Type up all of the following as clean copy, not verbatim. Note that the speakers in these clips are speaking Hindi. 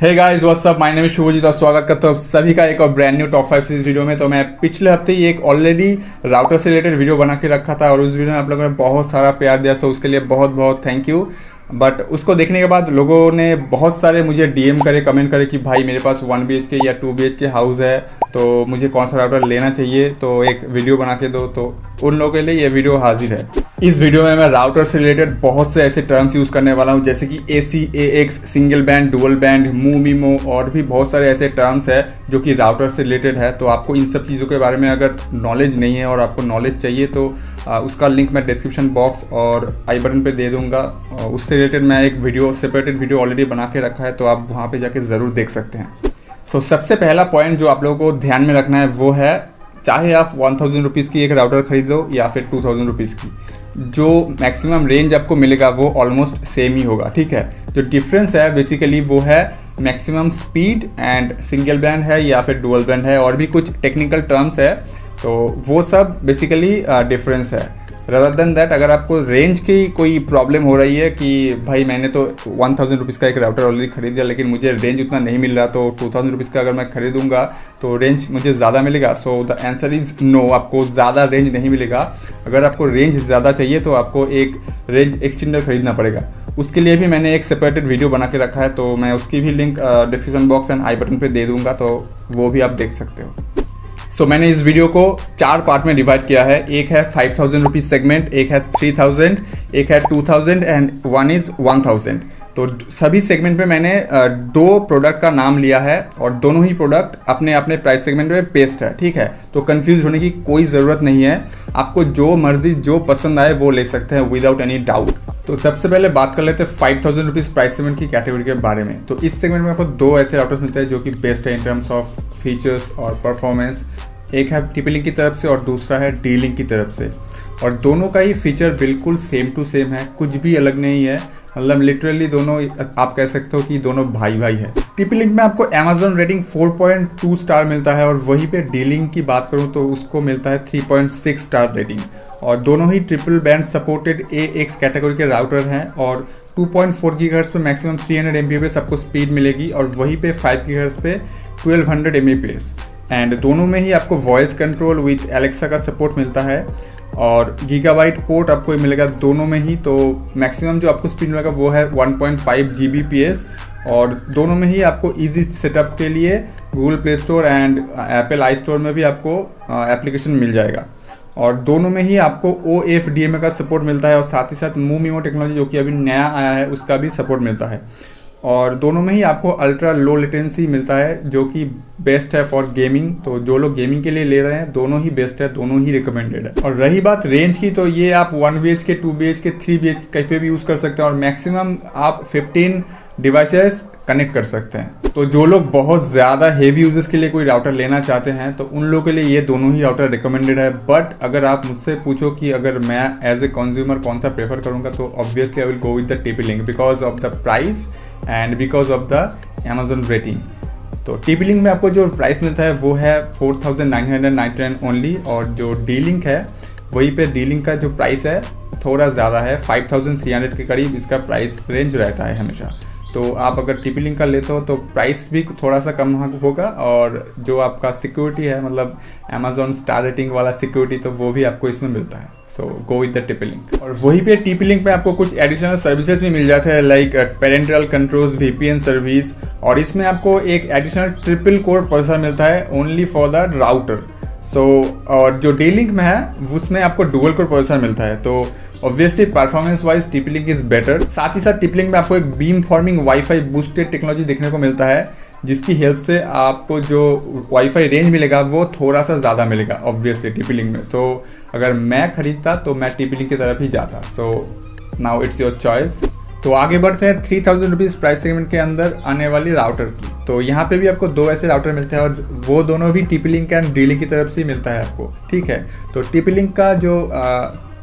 Hey guys what's up, my name is Shubhajit और स्वागत करता हूँ सभी का एक और brand new top 5 series video में। तो मैं पिछले हफ्ते ही एक ऑलरेडी राउटर से रिलेटेड वीडियो बना के रखा था और उस वीडियो में आप लोगों ने बहुत सारा प्यार दिया, सो उसके लिए बहुत बहुत थैंक यू। बट उसको देखने के बाद लोगों ने बहुत सारे मुझे डीएम करे, कमेंट करे कि भाई मेरे पास 1 BHK या 2 BHK हाउस है, तो मुझे कौन सा राउटर लेना चाहिए, तो एक वीडियो बना के दो। तो उन लोगों के लिए ये वीडियो हाजिर है। इस वीडियो में मैं राउटर से रिलेटेड बहुत से ऐसे टर्म्स यूज़ करने वाला हूँ, जैसे कि AC, AX, single band, dual band, MIMO और भी बहुत सारे ऐसे टर्म्स है जो कि राउटर से रिलेटेड है। तो आपको इन सब चीज़ों के बारे में अगर नॉलेज नहीं है और आपको नॉलेज चाहिए तो उसका लिंक मैं डिस्क्रिप्शन बॉक्स और आई बटन पे दे दूंगा। उससे रिलेटेड मैं एक वीडियो सेपरेटेड वीडियो ऑलरेडी बना के रखा है, तो आप वहाँ पे जाके ज़रूर देख सकते हैं। सो सबसे पहला पॉइंट जो आप लोगों को ध्यान में रखना है वो है, चाहे आप 1000 रुपीज़ की एक राउटर खरीदो या फिर 2000 रुपीज़ की, जो मैक्सिमम रेंज आपको मिलेगा वो ऑलमोस्ट सेम ही होगा। ठीक है, जो डिफरेंस है बेसिकली वो है maximum speed and single band है या फिर डुअल बैंड है, और भी कुछ टेक्निकल टर्म्स है, तो वो सब बेसिकली डिफरेंस है। रदर देन दैट, अगर आपको रेंज की कोई प्रॉब्लम हो रही है कि भाई मैंने तो 1000 रुपीज़ का एक राउटर ऑलरेडी खरीद दिया लेकिन मुझे रेंज उतना नहीं मिल रहा, तो 2000 रुपीज़ का अगर मैं खरीदूंगा तो रेंज मुझे ज़्यादा मिलेगा। So the answer is no, आपको ज़्यादा रेंज नहीं मिलेगा। अगर आपको रेंज ज़्यादा चाहिए तो आपको एक रेंज एक्सटेंडर खरीदना पड़ेगा। उसके लिए भी मैंने एक सेपरेटेड वीडियो बना के रखा है, तो मैं उसकी भी link description box and I button पर दे दूँगा, तो वो भी आप देख सकते हो। सो मैंने इस वीडियो को 4 पार्ट में डिवाइड किया है। एक है 5000 रुपीज़ सेगमेंट, एक है 3000, एक है 2000 एंड 1 इज़ 1000। तो सभी सेगमेंट पे मैंने 2 प्रोडक्ट का नाम लिया है और दोनों ही प्रोडक्ट अपने अपने प्राइस सेगमेंट में बेस्ट है। ठीक है, तो कंफ्यूज होने की कोई ज़रूरत नहीं है। आपको जो मर्जी जो पसंद आए वो ले सकते हैं विदाउट एनी डाउट। तो सबसे पहले बात कर लेते हैं 5000 रुपीज़ प्राइस सेगमेंट की कैटेगरी के बारे में। तो इस सेगमेंट में आपको 2 ऐसे राउटर्स मिलते हैं जो कि बेस्ट है इन टर्म्स ऑफ फीचर्स और परफॉर्मेंस। एक है TP-Link की तरफ से और दूसरा है D-Link की तरफ से, और दोनों का ही फीचर बिल्कुल सेम टू सेम है, कुछ भी अलग नहीं है। मतलब लिटरली दोनों आप कह सकते हो कि दोनों भाई भाई है। TP-Link में आपको Amazon रेटिंग 4.2 स्टार मिलता है और वहीं पे D-Link की बात करूँ तो उसको मिलता है 3.6 स्टार रेटिंग। और दोनों ही triple band supported AX category के राउटर हैं और 2.4 GHz पे मैक्सिमम 300 Mbps आपको स्पीड मिलेगी और वहीं पे 5 GHz पे 1200 Mbps। एंड दोनों में ही आपको वॉइस कंट्रोल विथ एलेक्सा का सपोर्ट मिलता है और गीगाबाइट पोर्ट आपको मिलेगा दोनों में ही। तो मैक्सिमम जो आपको स्पीड मिलेगा वो है 1.5 Gbps और दोनों में ही आपको इजी सेटअप के लिए Google play store and Apple I store में भी आपको एप्लीकेशन मिल जाएगा। और दोनों में ही आपको OFDMA का सपोर्ट मिलता है और साथ ही साथ MIMO टेक्नोलॉजी जो कि अभी नया आया है उसका भी सपोर्ट मिलता है। और दोनों में ही आपको अल्ट्रा लो लेटेंसी मिलता है जो कि बेस्ट है फॉर गेमिंग। तो जो लोग गेमिंग के लिए ले रहे हैं दोनों ही बेस्ट है, दोनों ही रिकमेंडेड है। और रही बात रेंज की, तो ये आप 1 BHK, 2 BHK, 3 BHK कहीं पे भी यूज़ कर सकते हैं और मैक्सिमम आप 15 डिवाइसेस कनेक्ट कर सकते हैं। तो जो लोग बहुत ज़्यादा हेवी यूजर्स के लिए कोई राउटर लेना चाहते हैं तो उन लोगों के लिए ये दोनों ही राउटर रिकमेंडेड है। बट अगर आप मुझसे पूछो कि अगर मैं एज ए कंज्यूमर कौन सा प्रेफर करूँगा, तो obviously I will go with the TP-Link because of the price and because of the Amazon rating. तो TP-Link में आपको जो प्राइस मिलता है वो है 4999 ओनली, और जो D-Link है वहीं पे D-Link का जो प्राइस है थोड़ा ज़्यादा है, 5300 के करीब इसका प्राइस रेंज रहता है हमेशा। तो आप अगर TP-Link का लेते हो तो प्राइस भी थोड़ा सा कम होगा और जो आपका सिक्योरिटी है, मतलब Amazon स्टार रेटिंग वाला सिक्योरिटी, तो वो भी आपको इसमें मिलता है। सो गो विद द TP-Link। और वहीं पे TP-Link में आपको कुछ एडिशनल सर्विसेज भी मिल जाते हैं like parental controls, VPN service, और इसमें आपको एक एडिशनल ट्रिपल कोर प्रोसेसर मिलता है ओनली फॉर द राउटर। और जो D-Link में है उसमें आपको डुअल कोर प्रोसेसर मिलता है। तो obviously performance wise TP-Link is better. साथ ही साथ TP-Link में आपको एक beam forming wifi boosted technology देखने को मिलता है, जिसकी हेल्प से आपको जो वाईफाई रेंज मिलेगा वो थोड़ा सा ज़्यादा मिलेगा ऑब्वियसली TP-Link में। सो अगर मैं खरीदता तो मैं TP-Link की तरफ ही जाता। So now it's your choice. तो आगे बढ़ते हैं 3000 रुपीज़ प्राइस सेगमेंट के अंदर आने वाली राउटर की। तो यहाँ पे भी आपको 2 ऐसे राउटर मिलते हैं और वो दोनों भी TP-Link एंड D-Link की तरफ से ही मिलता है आपको। ठीक है, तो TP-Link का जो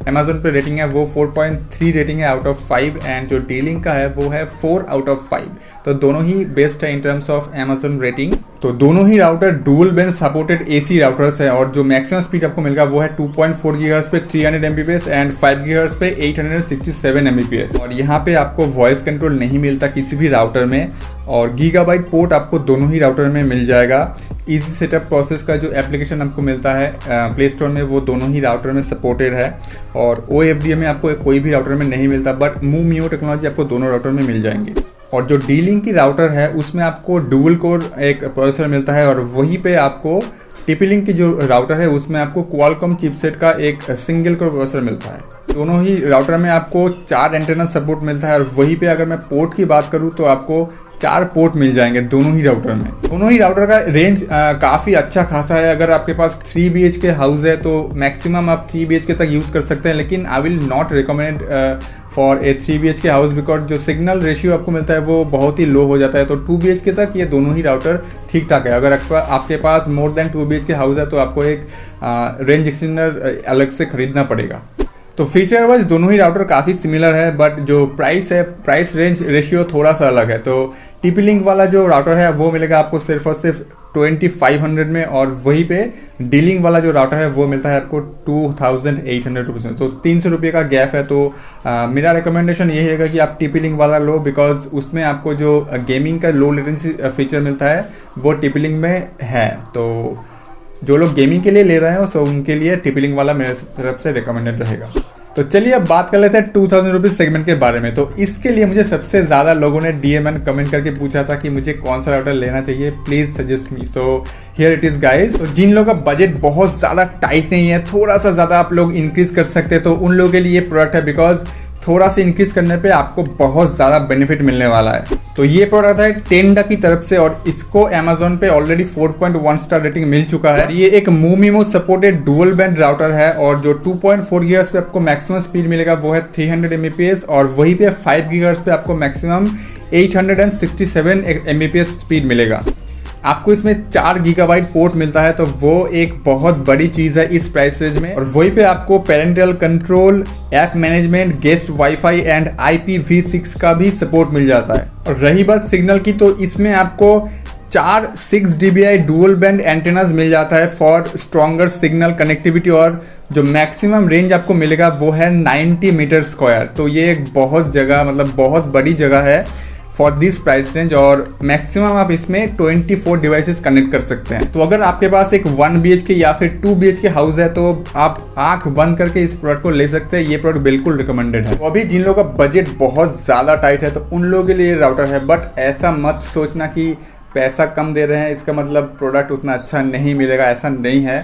अमेजोन पे रेटिंग है वो 4.3 रेटिंग है आउट ऑफ 5 एंड जो D-Link का है वो है 4 आउट ऑफ 5। तो दोनों ही बेस्ट है in terms of Amazon rating. तो दोनों ही router dual band supported AC routers है और जो मैक्सिमम स्पीड आपको मिलेगा वो है 2.4 GHz पे 300 Mbps एंड 5 GHz पे 867 Mbps। और यहाँ पे आपको वॉइस कंट्रोल नहीं मिलता किसी भी राउटर में, और गीगाबाइट पोर्ट आपको दोनों ही राउटर में मिल जाएगा। इजी सेटअप प्रोसेस का जो एप्लीकेशन आपको मिलता है प्ले स्टोर में वो दोनों ही राउटर में सपोर्टेड है, और OFDM में आपको कोई भी राउटर में नहीं मिलता, बट MU टेक्नोलॉजी आपको दोनों राउटर में मिल जाएंगे। और जो D-Link की राउटर है उसमें आपको डुअल कोर एक प्रोसेसर मिलता है, और वहीं पे आपको TP-Link की जो राउटर है उसमें आपको क्वालकॉम चिपसेट का एक सिंगल कोर प्रोसेसर मिलता है। दोनों ही राउटर में आपको 4 एंटेना सपोर्ट मिलता है, और वहीं पे अगर मैं पोर्ट की बात करूँ तो आपको 4 पोर्ट मिल जाएंगे दोनों ही राउटर में। दोनों ही राउटर का रेंज काफ़ी अच्छा खासा है। अगर आपके पास 3 BHK हाउस है तो मैक्सिमम आप 3 BHK तक यूज़ कर सकते हैं, लेकिन I will not recommend for a 3 BHK house because जो सिग्नल रेशियो आपको मिलता है वो बहुत ही लो हो जाता है। तो 2 BHK तक ये दोनों ही राउटर ठीक ठाक है। अगर आपके पास मोर देन 2 BHK हाउस है तो आपको एक रेंज एक्सटेंडर अलग से खरीदना पड़ेगा। तो फीचर वाइज दोनों ही राउटर काफ़ी सिमिलर है, बट जो प्राइस है, प्राइस रेंज रेशियो थोड़ा सा अलग है। तो TP-Link वाला जो राउटर है वो मिलेगा आपको सिर्फ और सिर्फ 2500 में, और वहीं पे D-Link वाला जो राउटर है वो मिलता है आपको 2800 रुपीज़ में। तो 300 रुपये का गैप है। तो मेरा रिकमेंडेशन यही रहेगा कि आप TP-Link वाला लो, बिकॉज उसमें आपको जो गेमिंग का लो लेटेंसी फीचर मिलता है वो TP-Link में है। तो जो लोग गेमिंग के लिए ले रहे हैं सो उनके लिए TP-Link वाला मेरे तरफ से रिकमेंडेड रहेगा। तो चलिए अब बात कर लेते हैं 2000 रुपीज़ सेगमेंट के बारे में। तो इसके लिए मुझे सबसे ज़्यादा लोगों ने DM एंड कमेंट करके पूछा था कि मुझे कौन सा राउटर लेना चाहिए, please suggest me. So here it is guys. तो जिन लोगों का बजट बहुत ज़्यादा टाइट नहीं है, थोड़ा सा ज़्यादा आप लोग इंक्रीज़ कर सकते हैं, तो उन लोगों के लिए ये प्रोडक्ट है, बिकॉज थोड़ा सा इंक्रीज करने पे आपको बहुत ज़्यादा बेनिफिट मिलने वाला है। तो ये प्रोडक्ट है टेंडा की तरफ से, और इसको अमेजोन पे ऑलरेडी 4.1 स्टार रेटिंग मिल चुका है। ये एक MU supported dual band router है, और जो 2.4 GHz पे आपको मैक्सिमम स्पीड मिलेगा वो है 300 Mbps, और वहीं पे 5 GHz पे आपको मैक्सिमम 867 Mbps स्पीड मिलेगा। आपको इसमें 4 गीगाबाइट पोर्ट मिलता है, तो वो एक बहुत बड़ी चीज़ है इस प्राइस रेंज में। और वहीं पे आपको parental control, app management, guest wifi and IPv6 का भी सपोर्ट मिल जाता है। और रही बात सिग्नल की, तो इसमें आपको 4 6 dBi डुअल बैंड एंटेनाज मिल जाता है फॉर स्ट्रॉन्गर सिग्नल कनेक्टिविटी, और जो मैक्सिमम रेंज आपको मिलेगा वो है 90 मीटर स्क्वायर। तो ये एक बहुत जगह, मतलब बहुत बड़ी जगह है फॉर दिस प्राइस रेंज, और मैक्सिमम आप इसमें 24 डिवाइसेस कनेक्ट कर सकते हैं। तो अगर आपके पास एक 1 BHK या फिर 2 BHK हाउस है तो आप आंख बंद करके इस प्रोडक्ट को ले सकते हैं। ये प्रोडक्ट बिल्कुल रिकमेंडेड है। तो अभी जिन लोगों का बजट बहुत ज़्यादा टाइट है तो उन लोगों के लिए राउटर है, बट ऐसा मत सोचना कि पैसा कम दे रहे हैं इसका मतलब प्रोडक्ट उतना अच्छा नहीं मिलेगा, ऐसा नहीं है।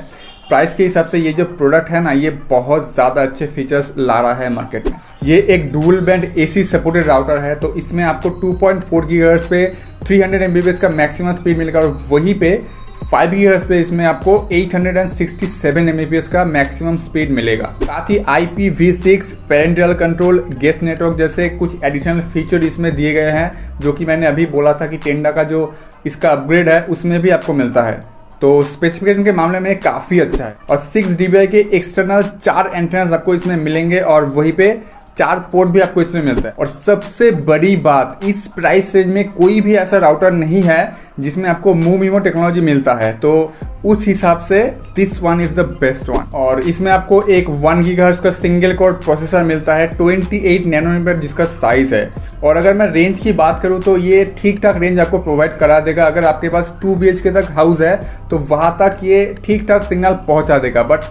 प्राइस के हिसाब से ये जो प्रोडक्ट है ना, ये बहुत ज़्यादा अच्छे फीचर्स ला रहा है मार्केट में। ये एक dual band AC supported router है, तो इसमें आपको 2.4 GHz पे 300 Mbps का मैक्सिमम स्पीड मिलेगा, और वहीं पे 5 GHz पे इसमें आपको 867 Mbps का मैक्सिमम स्पीड मिलेगा। साथ ही IPv6, parental control, guest network जैसे कुछ एडिशनल फीचर इसमें दिए गए हैं, जो कि मैंने अभी बोला था कि टेंडा का जो इसका अपग्रेड है उसमें भी आपको मिलता है। तो स्पेसिफिकेशन के मामले में काफ़ी अच्छा है। और 6 dBi के एक्सटर्नल 4 एंटेनास आपको इसमें मिलेंगे, और वहीं पे 4 पोर्ट भी आपको इसमें मिलता है। और सबसे बड़ी बात, इस प्राइस रेंज में कोई भी ऐसा राउटर नहीं है जिसमें आपको MU टेक्नोलॉजी मिलता है, तो उस हिसाब से this one is the best one. और इसमें आपको एक 1 GHz का सिंगल कोर प्रोसेसर मिलता है, 28 नैनोमीटर जिसका साइज़ है। और अगर मैं रेंज की बात करूँ तो ये ठीक ठाक रेंज आपको प्रोवाइड करा देगा। अगर आपके पास 2 BHK तक हाउस है तो वहाँ तक ये ठीक ठाक सिग्नल पहुँचा देगा, बट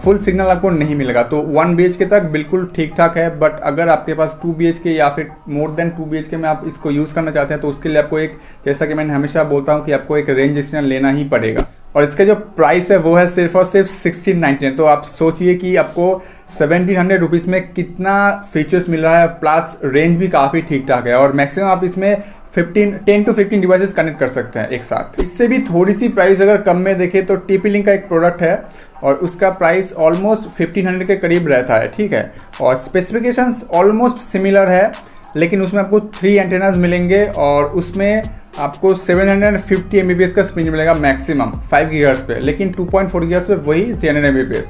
फुल सिग्नल आपको नहीं मिलेगा। तो 1 BHK तक बिल्कुल ठीक ठाक है, बट अगर आपके पास 2 BHK या फिर मोर देन 2 BHK में आप इसको यूज़ करना चाहते हैं तो उसके लिए आपको एक, जैसा कि मैंने हमेशा बोलता हूँ कि आपको एक रेंज एक्सटेंडर लेना ही पड़ेगा। और इसका जो प्राइस है वो है सिर्फ और सिर्फ 1699। तो आप सोचिए कि आपको 1700 रुपीज़ में कितना फीचर्स मिल रहा है, प्लस रेंज भी काफ़ी ठीक ठाक है, और मैक्सिमम आप इसमें 10 to 15 डिवाइसेस कनेक्ट कर सकते हैं एक साथ। इससे भी थोड़ी सी प्राइस अगर कम में देखें तो TP-Link का एक प्रोडक्ट है, और उसका प्राइस ऑलमोस्ट 1500 के करीब रहता है, ठीक है। और स्पेसिफिकेशंस ऑलमोस्ट सिमिलर है, लेकिन उसमें आपको 3 एंटेनाज मिलेंगे, और उसमें आपको 750 Mbps का स्पीड मिलेगा मैक्सिमम 5 GHz पे, लेकिन 2.4 GHz पे वही 300 Mbps।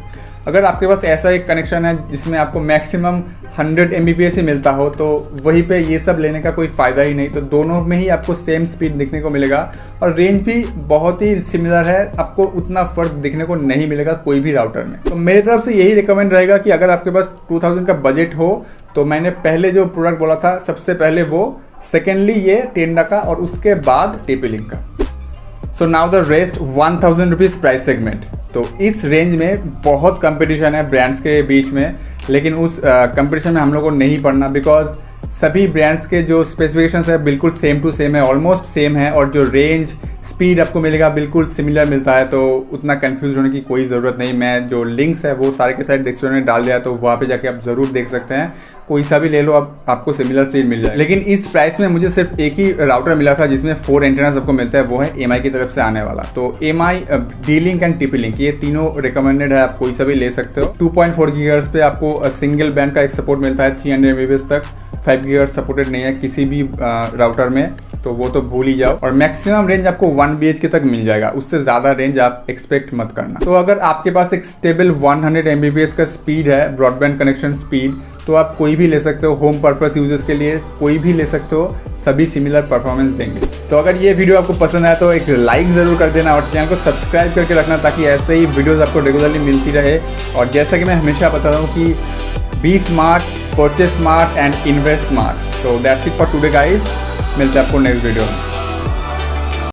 अगर आपके पास ऐसा एक कनेक्शन है जिसमें आपको मैक्सिमम 100 Mbps ही मिलता हो तो वहीं पे ये सब लेने का कोई फ़ायदा ही नहीं। तो दोनों में ही आपको सेम स्पीड दिखने को मिलेगा और रेंज भी बहुत ही सिमिलर है, आपको उतना फ़र्क दिखने को नहीं मिलेगा कोई भी राउटर में। तो मेरी तरफ से यही रिकमेंड रहेगा कि अगर आपके पास 2000 का बजट हो तो मैंने पहले जो प्रोडक्ट बोला था सबसे पहले वो, सेकेंडली ये टेंडा का और उसके बाद TP-Link का। So now the rest 1000 rupees price segment. तो इस रेंज में बहुत कंपटीशन है ब्रांड्स के बीच में, लेकिन उस कंपटीशन में हम लोग को नहीं पड़ना, बिकॉज सभी ब्रांड्स के जो स्पेसिफिकेशंस है बिल्कुल सेम टू सेम है, ऑलमोस्ट सेम है, और जो रेंज स्पीड आपको मिलेगा बिल्कुल सिमिलर मिलता है। तो उतना कंफ्यूज होने की कोई ज़रूरत नहीं। मैं जो लिंक्स है वो सारे के सारे डिस्क्रिप्शन में डाल दिया, तो वहाँ पे जाके आप ज़रूर देख सकते हैं। कोई सा भी ले लो, आपको सिमिलर स्पीड मिल जाए। लेकिन इस प्राइस में मुझे सिर्फ एक ही राउटर मिला था जिसमें 4 एंटेनास आपको मिलता है, वो है MI की तरफ से आने वाला। तो MI, D-Link एंड TP-Link ये तीनों रिकमेंडेड है, आप कोई सा भी ले सकते हो। 2.4 GHz पे आपको सिंगल बैंड का एक सपोर्ट मिलता है 300 Mbps तक। 5 GHz सपोर्टेड नहीं है किसी भी राउटर में, तो वो तो भूल ही जाओ। और मैक्सिमम रेंज आपको 1 BHK तक मिल जाएगा, उससे ज़्यादा रेंज आप एक्सपेक्ट मत करना। तो अगर आपके पास एक स्टेबल 100 Mbps का स्पीड है, ब्रॉडबैंड कनेक्शन स्पीड, तो आप कोई भी ले सकते हो। होम पर्पस यूजर्स के लिए कोई भी ले सकते हो, सभी सिमिलर परफॉर्मेंस देंगे। तो अगर ये वीडियो आपको पसंद आया तो एक लाइक ज़रूर कर देना और चैनल को सब्सक्राइब करके रखना, ताकि ऐसे ही वीडियोज़ आपको रेगुलरली मिलती रहे। और जैसा कि मैं हमेशा बताता हूँ कि be smart, purchase smart and invest smart. So that's it for today guys, मिलते हैं आपको नेक्स्ट वीडियो में।